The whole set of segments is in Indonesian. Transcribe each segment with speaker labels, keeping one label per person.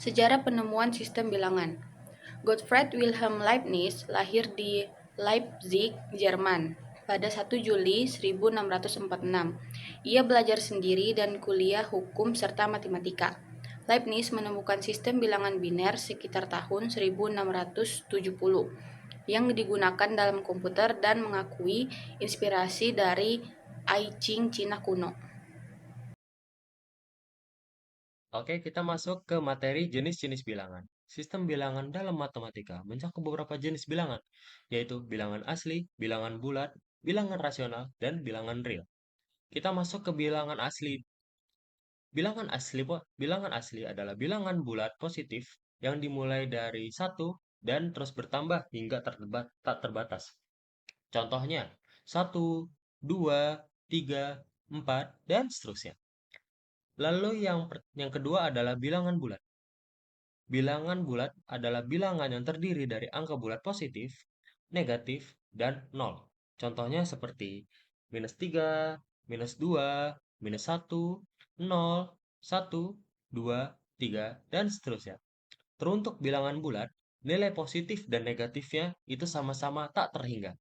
Speaker 1: Sejarah penemuan sistem bilangan. Gottfried Wilhelm Leibniz lahir di Leipzig, Jerman pada 1 Juli 1646. Ia belajar sendiri dan kuliah hukum serta matematika. Leibniz menemukan sistem bilangan biner sekitar tahun 1670 yang digunakan dalam komputer dan mengakui inspirasi dari I Ching Cina kuno.
Speaker 2: Oke, kita masuk ke materi jenis-jenis bilangan. Sistem bilangan dalam matematika mencakup beberapa jenis bilangan, yaitu bilangan asli, bilangan bulat, bilangan rasional, dan bilangan real. Kita masuk ke bilangan asli. Bilangan asli adalah bilangan bulat positif yang dimulai dari satu dan terus bertambah hingga tak terbatas. Contohnya, satu, 2, 3, 4, dan seterusnya. Lalu yang kedua adalah bilangan bulat. Bilangan bulat adalah bilangan yang terdiri dari angka bulat positif, negatif, dan nol. Contohnya seperti minus 3, minus 2, minus 1, 0, 1, 2, 3, dan seterusnya. Teruntuk bilangan bulat, nilai positif dan negatifnya itu sama-sama tak terhingga.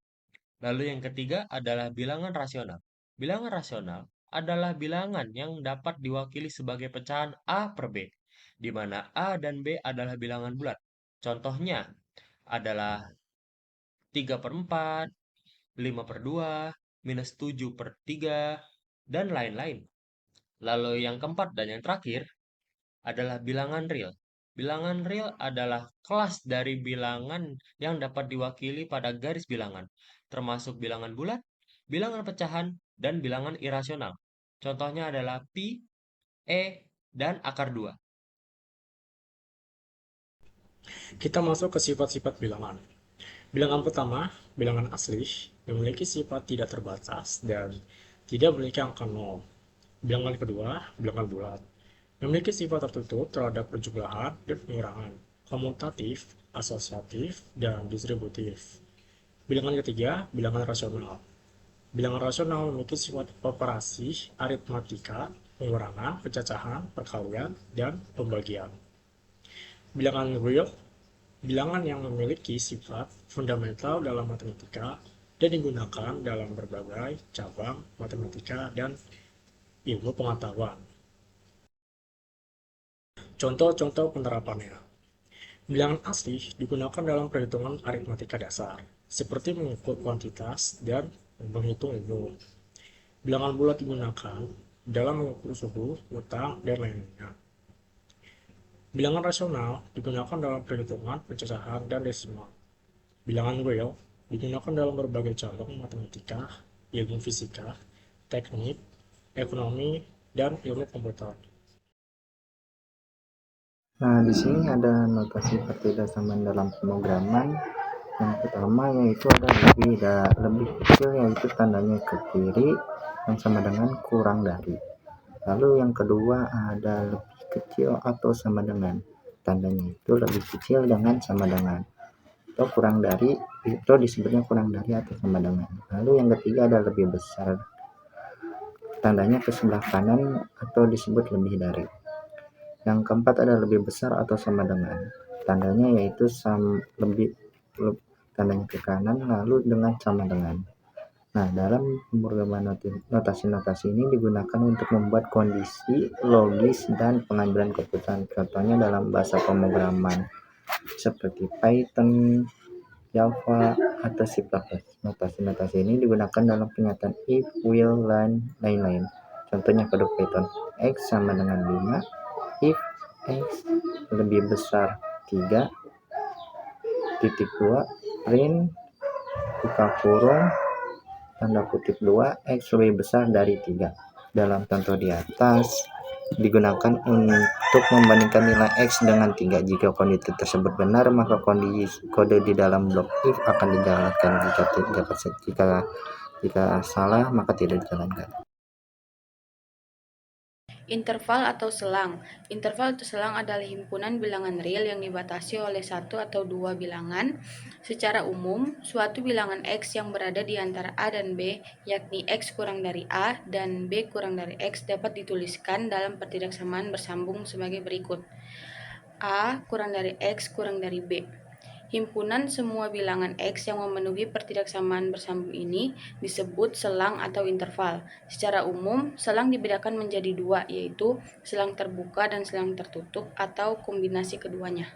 Speaker 2: Lalu yang ketiga adalah bilangan rasional. Bilangan rasional adalah bilangan yang dapat diwakili sebagai pecahan A per B, di mana A dan B adalah bilangan bulat. Contohnya adalah 3 per 4, 5 per 2, minus 7 per 3, dan lain-lain. Lalu yang keempat dan yang terakhir adalah bilangan real. Bilangan real adalah kelas dari bilangan yang dapat diwakili pada garis bilangan, termasuk bilangan bulat, bilangan pecahan, dan bilangan irasional. Contohnya adalah pi, e, dan akar 2.
Speaker 3: Kita masuk ke sifat-sifat bilangan. Bilangan pertama, bilangan asli, memiliki sifat tidak terbatas dan tidak memiliki angka nol. Bilangan kedua, bilangan bulat, memiliki sifat tertutup terhadap perjumlahan dan pengurangan, komutatif, asosiatif, dan distributif. Bilangan ketiga, bilangan rasional. Bilangan rasional memiliki sifat operasi, aritmatika, pengurangan, pencacahan, perkalian, dan pembagian. Bilangan real, bilangan yang memiliki sifat fundamental dalam matematika dan digunakan dalam berbagai cabang matematika dan ilmu pengetahuan. Contoh-contoh penerapannya. Bilangan asli digunakan dalam perhitungan aritmatika dasar, seperti mengukur kuantitas dan menghitung ilmu. Bilangan bulat digunakan dalam mengukur suhu, utang, dan lainnya. Bilangan rasional digunakan dalam perhitungan pecahan dan desimal. Bilangan real digunakan dalam berbagai cabang matematika, ilmu fisika, teknik, ekonomi, dan ilmu komputer.
Speaker 4: Nah, di sini ada notasi pertidaksamaan dalam pemrograman. Yang pertama yaitu ada lebih kecil, yaitu tandanya ke kiri yang sama dengan kurang dari. Lalu yang kedua ada lebih kecil atau sama dengan, tandanya itu lebih kecil dengan sama dengan, atau kurang dari itu disebutnya kurang dari atau sama dengan. Lalu yang ketiga ada lebih besar, tandanya ke sebelah kanan atau disebut lebih dari. Yang keempat ada lebih besar atau sama dengan, tandanya yaitu tandanya ke kanan lalu dengan sama dengan. Nah, dalam pemrograman notasi-notasi ini digunakan untuk membuat kondisi logis dan pengambilan keputusan. Contohnya dalam bahasa pemrograman seperti Python, Java, atau C++. Notasi-notasi ini digunakan dalam pernyataan if, will, dan lain-lain. Contohnya kode Python, X sama dengan 5, if X lebih besar 3, titik 2, print, buka kurung, tanda kutip 2, X lebih besar dari 3. Dalam contoh di atas, digunakan untuk membandingkan nilai X dengan 3. Jika kondisi tersebut benar, maka kode di dalam blok if akan dijalankan. Jika salah, maka tidak dijalankan.
Speaker 1: Interval atau selang. Interval atau selang adalah himpunan bilangan real yang dibatasi oleh satu atau dua bilangan. Secara umum, suatu bilangan X yang berada di antara A dan B, yakni X kurang dari A dan B kurang dari X, dapat dituliskan dalam pertidaksamaan bersambung sebagai berikut. A kurang dari X kurang dari B. Himpunan semua bilangan X yang memenuhi pertidaksamaan bersambung ini disebut selang atau interval. Secara umum, selang dibedakan menjadi dua, yaitu selang terbuka dan selang tertutup atau kombinasi keduanya.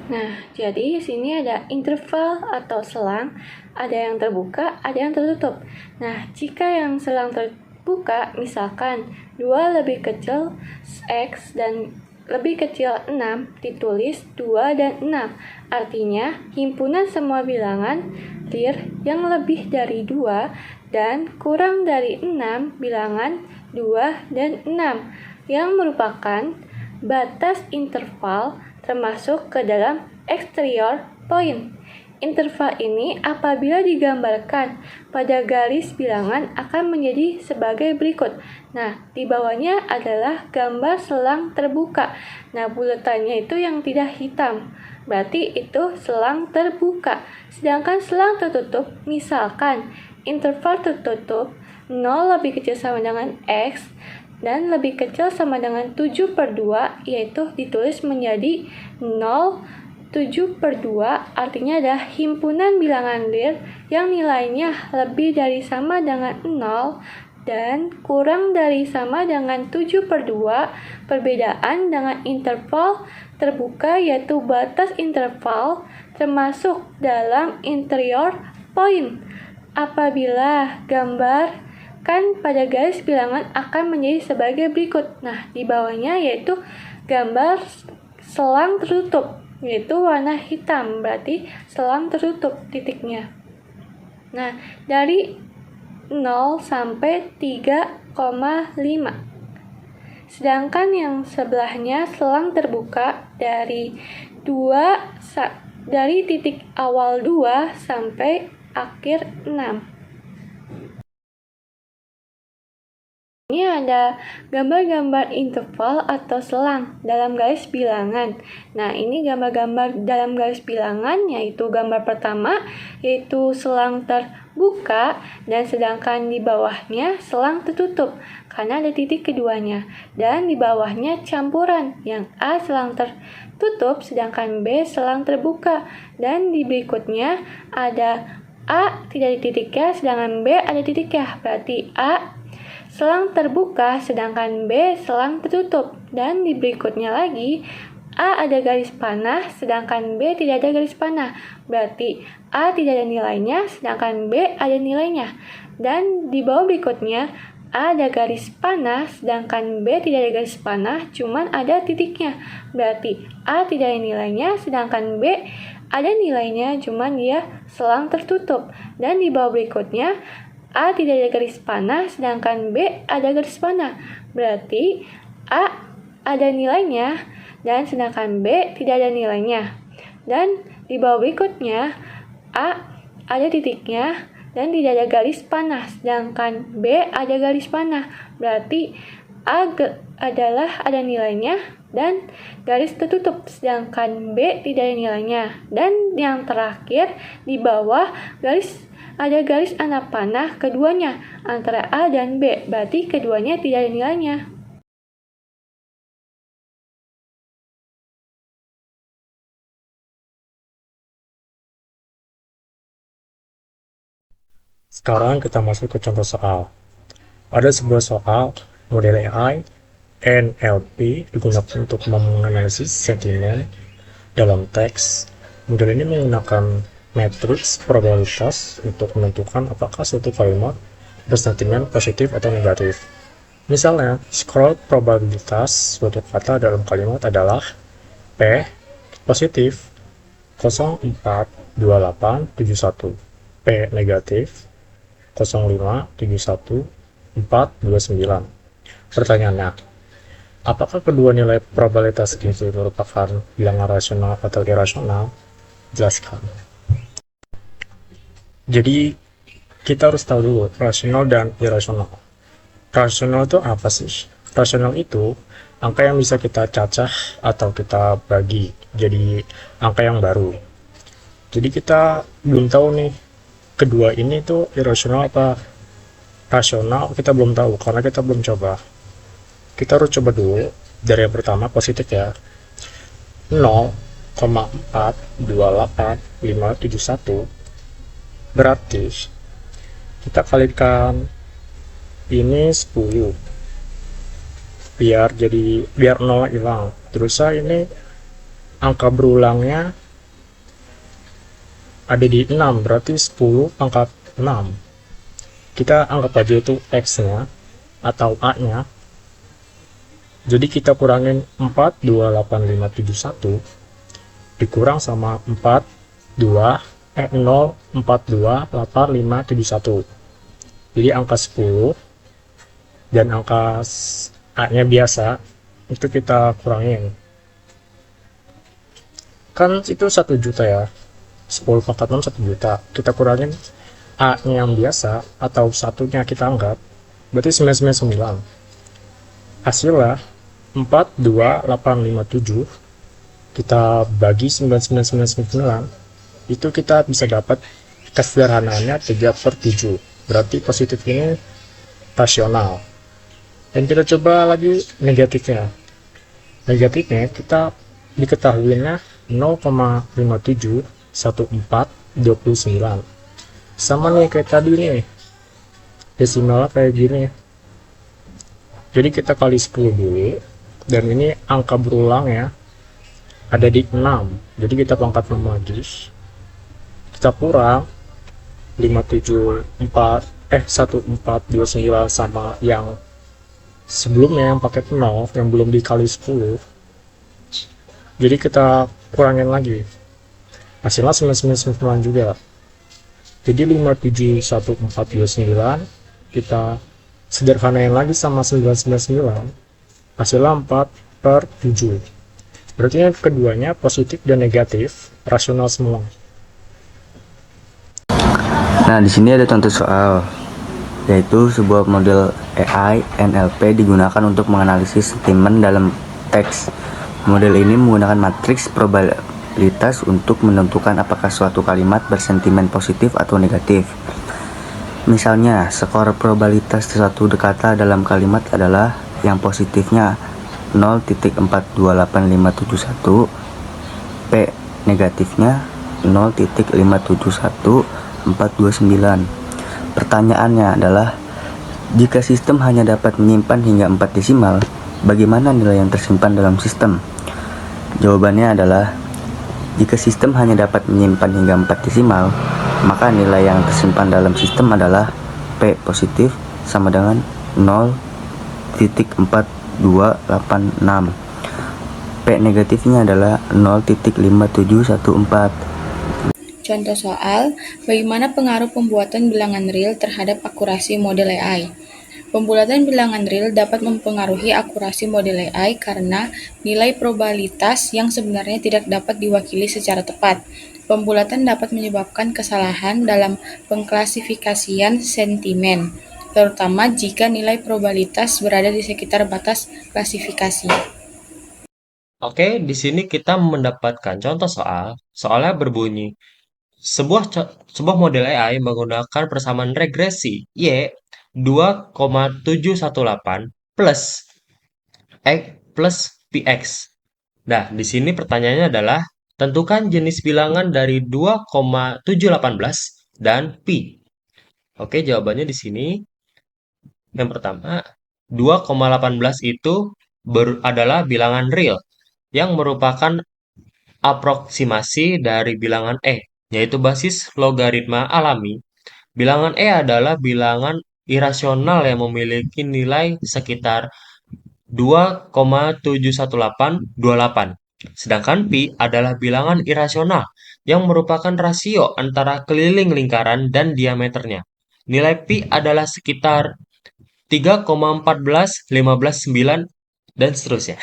Speaker 5: Nah, jadi sini ada interval atau selang, ada yang terbuka, ada yang tertutup. Nah, jika yang selang terbuka, misalkan 2 lebih kecil X dan lebih kecil 6, ditulis 2 dan 6. Artinya, himpunan semua bilangan real yang lebih dari 2 dan kurang dari 6 bilangan 2 dan 6 yang merupakan batas interval termasuk ke dalam exterior point. Interval ini apabila digambarkan pada garis bilangan akan menjadi sebagai berikut. Nah, di bawahnya adalah gambar selang terbuka. Nah, buletannya itu yang tidak hitam. Berarti itu selang terbuka. Sedangkan selang tertutup, misalkan interval tertutup 0 lebih kecil sama dengan X dan lebih kecil sama dengan 7/2, yaitu ditulis menjadi 0, 7/2 artinya adalah himpunan bilangan real yang nilainya lebih dari sama dengan 0 dan kurang dari sama dengan 7/2. Perbedaan dengan interval terbuka yaitu batas interval termasuk dalam interior point. Apabila gambar kan pada garis bilangan akan menjadi sebagai berikut. Nah, di bawahnya yaitu gambar selang tertutup, yaitu warna hitam, berarti selang tertutup titiknya. Nah, dari 0 sampai 3,5. Sedangkan yang sebelahnya selang terbuka dari titik awal 2 sampai akhir 6. Ini ada gambar-gambar interval atau selang dalam garis bilangan. Nah, ini gambar-gambar dalam garis bilangan, yaitu gambar pertama, yaitu selang terbuka, dan sedangkan di bawahnya selang tertutup, karena ada titik keduanya. Dan di bawahnya campuran, yang A selang tertutup, sedangkan B selang terbuka. Dan di berikutnya ada A tidak ada titiknya, sedangkan B ada titiknya. Berarti A selang terbuka, sedangkan B selang tertutup. Dan di berikutnya lagi, A ada garis panah, sedangkan B tidak ada garis panah. Berarti A tidak ada nilainya, sedangkan B ada nilainya. Dan di bawah berikutnya, A ada garis panah, sedangkan B tidak ada garis panah, cuman ada titiknya. Berarti A tidak ada nilainya, sedangkan B ada nilainya, cuman dia selang tertutup. Dan di bawah berikutnya, A tidak ada garis panah, sedangkan B ada garis panah. Berarti A ada nilainya, dan sedangkan B tidak ada nilainya. Dan di bawah berikutnya, A ada titiknya, dan tidak ada garis panah, sedangkan B ada garis panah. Berarti A adalah ada nilainya, dan garis tertutup, sedangkan B tidak ada nilainya. Dan yang terakhir, di bawah ada garis anak panah keduanya antara A dan B, berarti keduanya tidak ada nilainya.
Speaker 3: Sekarang kita masuk ke contoh soal. Ada sebuah soal model AI NLP digunakan untuk menganalisis sentimen dalam teks. Model ini menggunakan matriks probabilitas untuk menentukan apakah suatu kalimat bersentimen positif atau negatif. Misalnya, scroll probabilitas suatu kata dalam kalimat adalah P positif 042871, P negatif 0571 Pertanyaannya, apakah kedua nilai probabilitas itu merupakan bilangan rasional atau irasional? Jelaskan. Jadi, kita harus tahu dulu rasional dan irasional. Rasional itu apa sih? Rasional itu angka yang bisa kita cacah atau kita bagi jadi angka yang baru. Jadi kita belum tahu nih, kedua ini tuh irasional apa rasional, kita belum tahu karena kita belum coba. Kita harus coba dulu Dari yang pertama positif ya, 0,428571, berarti kita kalikan ini 10 biar 0 hilang. Terus ini angka berulangnya ada di 6, berarti 10 pangkat 6. Kita anggap aja itu X-nya atau A-nya. Jadi kita kurangin 428571 dikurang sama 0,428571. Jadi angka 10 dan angka A-nya biasa itu kita kurangin. Kan itu 1 juta ya. 10 pangkat 6 1 juta. Kita kurangin A-nya yang biasa atau satunya kita anggap, berarti 999. Hasilnya 42857 kita bagi 9999, itu kita bisa dapat kesederhanaannya 3/7. Berarti positif ini rasional. Dan kita coba lagi negatifnya. Negatifnya kita diketahuinya 0,571429. Sama nih kayak tadi nih, desimalnya kayak gini. Jadi kita kali 10 dulu, dan ini angka berulang ya, ada di 6. Jadi kita pangkat 6 lagi. Kita kurang 1429 sama yang sebelumnya yang pakai 0, yang belum dikali 10. Jadi kita kurangin lagi. Hasilnya 999 juga. Jadi 57149 kita sederhanain lagi sama 999, hasilnya 4/7. Berarti yang keduanya positif dan negatif, rasional semua.
Speaker 4: Nah, di sini ada contoh soal, yaitu sebuah model AI NLP digunakan untuk menganalisis sentimen dalam teks. Model ini menggunakan matriks probabilitas untuk menentukan apakah suatu kalimat bersentimen positif atau negatif. Misalnya, skor probabilitas suatu kata dalam kalimat adalah yang positifnya 0.428571, P negatifnya 0.571429. Pertanyaannya adalah, jika sistem hanya dapat menyimpan hingga 4 desimal, bagaimana nilai yang tersimpan dalam sistem? Jawabannya adalah, jika sistem hanya dapat menyimpan hingga 4 desimal, maka nilai yang tersimpan dalam sistem adalah P positif sama dengan 0.4286. P negatifnya adalah 0.5714.
Speaker 1: Contoh soal, bagaimana pengaruh pembuatan bilangan real terhadap akurasi model AI? Pembuatan bilangan real dapat mempengaruhi akurasi model AI karena nilai probabilitas yang sebenarnya tidak dapat diwakili secara tepat. Pembulatan dapat menyebabkan kesalahan dalam pengklasifikasian sentimen, terutama jika nilai probabilitas berada di sekitar batas klasifikasi.
Speaker 2: Oke, di sini kita mendapatkan contoh soal. Soalnya berbunyi, sebuah model AI menggunakan persamaan regresi Y 2,718 plus X plus PX. Nah, di sini pertanyaannya adalah, tentukan jenis bilangan dari 2,718 dan pi. Oke, jawabannya di sini. Yang pertama, 2,18 itu adalah bilangan real yang merupakan aproksimasi dari bilangan E, yaitu basis logaritma alami. Bilangan E adalah bilangan irasional yang memiliki nilai sekitar 2,71828. Sedangkan pi adalah bilangan irasional yang merupakan rasio antara keliling lingkaran dan diameternya. Nilai pi adalah sekitar 3,14159 dan seterusnya.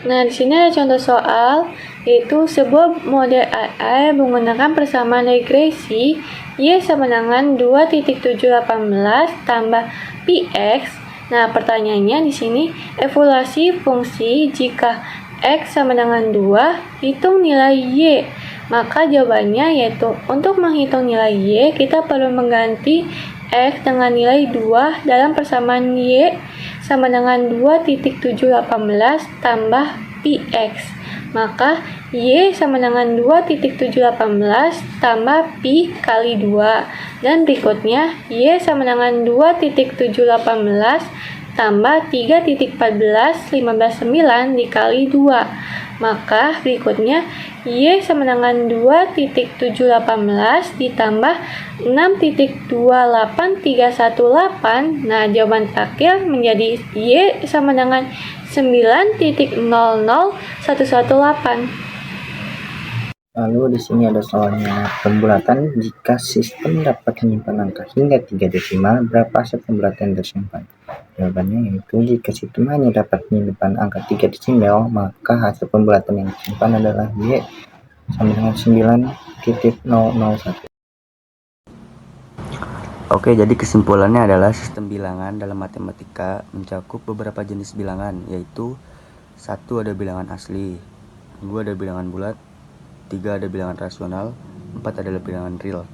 Speaker 5: Nah, di sini ada contoh soal, yaitu sebuah model AI menggunakan persamaan regresi Y sama dengan 2.718 tambah PX. Nah, pertanyaannya di sini, evaluasi fungsi jika X sama dengan 2, hitung nilai Y. Maka jawabannya yaitu, untuk menghitung nilai Y, kita perlu mengganti X dengan nilai 2 dalam persamaan Y sama dengan 2.718 tambah Px. Maka Y sama dengan 2.718 tambah Pi kali 2. Dan berikutnya Y sama dengan 2.718 tambah 3.14 dikali 2. Maka berikutnya Y sama dengan 2.718 ditambah 6.28318. Nah, jawaban terakhir menjadi Y sama dengan 9.00118.
Speaker 4: Lalu di sini ada soalnya pembulatan. Jika sistem dapat menyimpan angka hingga 3 desimal, berapa hasil pembulatan yang tersimpan? Jawabannya yaitu jika sistem hanya dapat menyimpan angka 3 desimal, maka hasil pembulatan yang disimpan adalah Y sama dengan 9.001.
Speaker 6: Oke, jadi kesimpulannya adalah sistem bilangan dalam matematika mencakup beberapa jenis bilangan, yaitu 1 ada bilangan asli, 2 ada bilangan bulat, 3 ada bilangan rasional, 4 adalah bilangan real.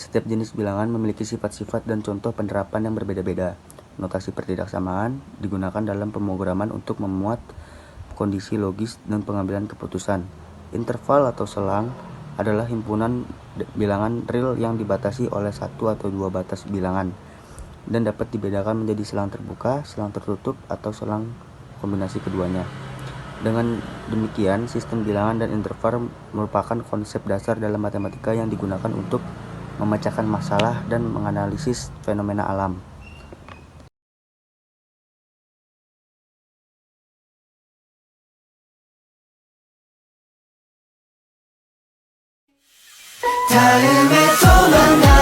Speaker 6: Setiap jenis bilangan memiliki sifat-sifat dan contoh penerapan yang berbeda-beda. Notasi pertidaksamaan digunakan dalam pemrograman untuk memuat kondisi logis dan pengambilan keputusan. Interval atau selang adalah himpunan bilangan real yang dibatasi oleh satu atau dua batas bilangan dan dapat dibedakan menjadi selang terbuka, selang tertutup, atau selang kombinasi keduanya. Dengan demikian, sistem bilangan dan interval merupakan konsep dasar dalam matematika yang digunakan untuk memecahkan masalah dan menganalisis fenomena alam.
Speaker 7: 다음에 또 만나